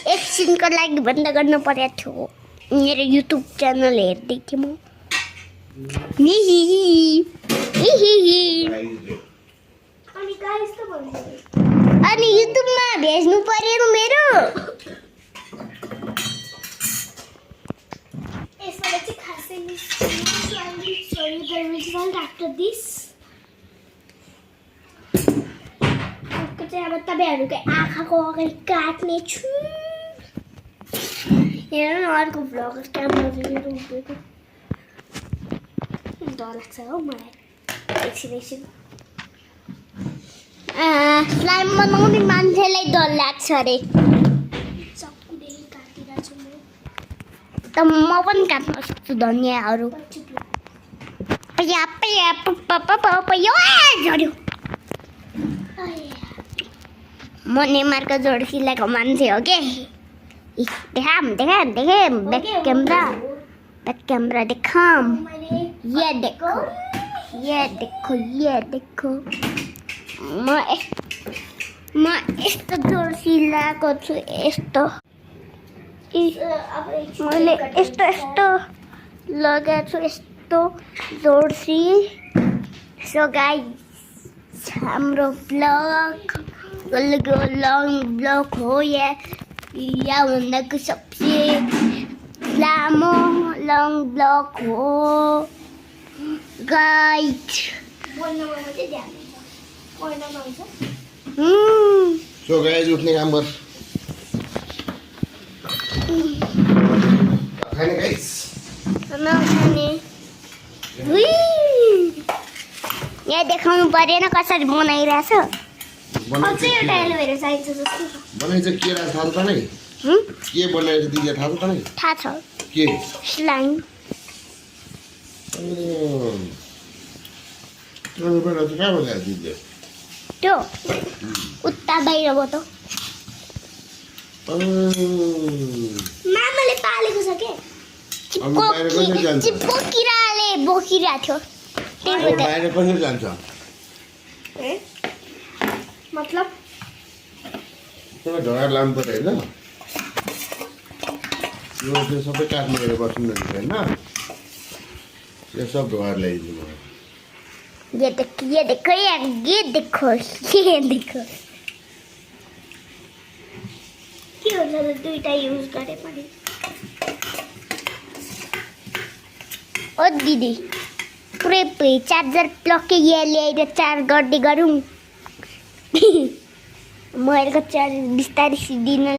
एकछिनको लागि बन्द गर्नु परेको थियो मेरो युट्युब च्यानल हेर्दै थिएँ म अनि युट्युबमा भेज्नु पर्यो मेरो यसबाट चाहिँ खासै आफ्टर दिस चाहिँ अब तपाईँहरूको आँखाको अगाडि काट्ने छु हेर न अर्को भ्लग क्यामेरा उभिएको डर लाग्छ हौ मलाई एकछिन स्लाइम बनाउने मान्छेलाई डर लाग्छ अरे चक्कुले काटिरहेको छु त म पनि काट्न सक्छु धनियाँहरू झऱ्यो म नेमारको जोडसीलाको मान्छे हो के देखाम बैक कैमरा देखाम ये देखो म यस्तो जोडसी लगाएको छु यस्तो मैले यस्तो लगाएको छु यस्तो जोडसी सो गाइस हाम्रो ब्लग लङ ब्लग हो या भन्दाको सबसे लामो लङ ब्लग हो गाइस सो गाइस उठ्ने काम गर खाने गाइस यहाँ देखाउनु परेन कसरी बनाइरहेछ अझै एउटा एलोभेरा चाहिन्छ जस्तो बनाइ चाहिँ के राख्छ थाहा छ त नै के बनाएर दिन्छ थाहा छ त नै थाहा छ के स्लाइम कहाँ बनाएर दिन्छ त्यो उता बाहिरबाट मामाले पालेको छ के चिप्पो किराले बोकिरहेको थियो बाहिर कसरी जान्छ मतलब ढगार लानु पर्यो होइन यो त्यो सबै काट्नु गएर बस्नु होइन यो सब ढगार ल्याइदिनु ये देखो के हुन्छ त दुईटा युज गरे पनि ओ दिदी पुरै चार्जर प्लगकै यहाँ ल्याएर चार्ज गर्दै गरौँ मोबाइलको चार्ज बिस्तारै दिन